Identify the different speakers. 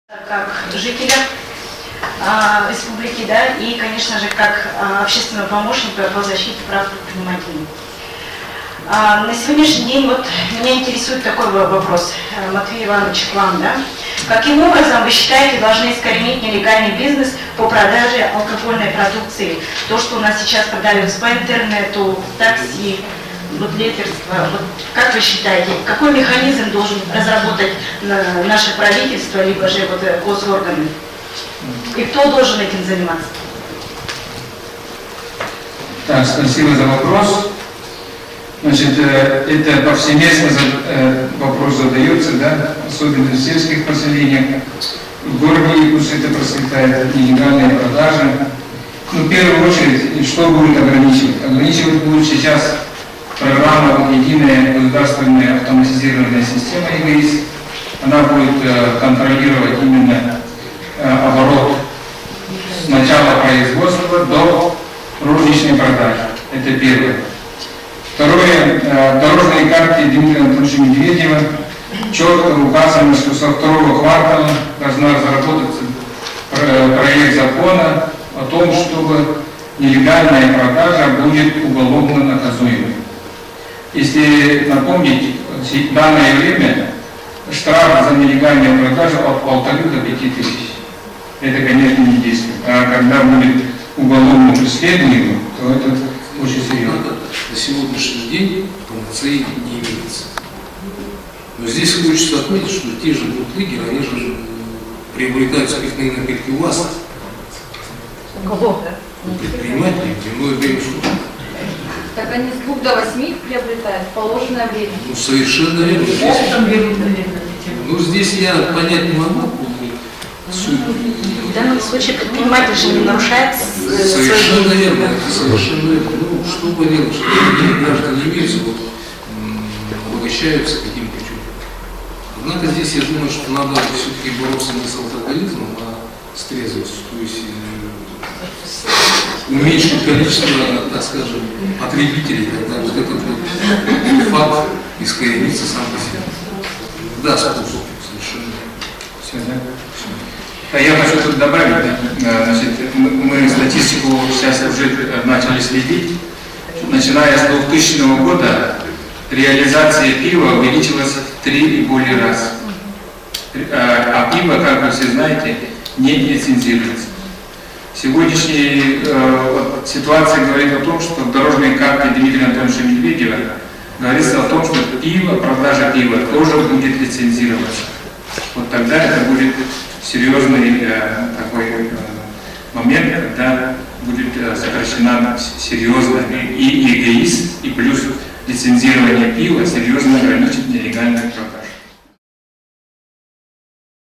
Speaker 1: Как жителя республики, да, и, конечно же, как общественного помощника по защите прав предпринимателей. На сегодняшний день вот меня интересует такой вопрос, Матвей Иванович, к вам, да? Каким образом вы считаете должны искоренить нелегальный бизнес по продаже алкогольной продукции? То, что у нас сейчас продается по интернету, такси, бутлетерство. Вот как вы считаете, какой механизм должен разработать наше правительство, либо же вот госорганы? И кто должен этим заниматься?
Speaker 2: Так, спасибо за вопрос. Значит, это повсеместно вопрос задается, да, особенно в сельских поселениях. В городе Якутск это процветает, нелегальные продажи. Ну, в первую очередь, что будет ограничивать? Ограничивать будет сейчас программа «Единая государственная автоматизированная система ЕГАИС». Она будет контролировать именно оборот с начала производства до розничной продажи. Это первое. Второе, дорожные карты Дмитрия Анатольевича Медведева четко указано, что со второго квартала должна разработаться проект закона о том, чтобы нелегальная продажа будет уголовно наказуемой. Если напомнить, в данное время штраф за нелегальную продажу от 1500 до 5000. Это, конечно, не действует. А когда будет уголовное преследование, то это очень серьезно.
Speaker 3: На сегодняшний день панацеи не имеется. Но здесь хочется отметить, что те же бутлегеры, они же приобретают спиртные напитки у вас.
Speaker 1: Кого?
Speaker 3: Предприниматели в дневное время службы.
Speaker 4: Так они с 2 до 8 приобретают в положенное время.
Speaker 3: Ну, совершенно верно. Здесь я понять не могу.
Speaker 1: В данном случае предприниматель же не нарушает
Speaker 3: Совершенно верно. Совершенно верно. Ну, что поделать, что граждане имеются, вот, обогащаются каким путем. Однако здесь я думаю, что надо все-таки бороться не с алкоголизмом, а с трезвостью. То есть уменьшить количество, так скажем, потребителей, когда вот этот вот факт искоренится сам по себе. Да, способ, совершенно.
Speaker 2: Все, да? Я хочу тут добавить, значит, мы статистику сейчас уже начали следить. Начиная с 2000 года реализация пива увеличилась в 3 и более раз. А пиво, как вы все знаете, не лицензируется. Сегодняшняя ситуация говорит о том, что в дорожной карте Дмитрия Анатольевича Медведева говорится о том, что пиво, продажа пива тоже будет лицензироваться. Вот тогда это будет серьезный такой момент, когда будет сокращена серьезно и ЕГАИС, и плюс лицензирование пива, серьезно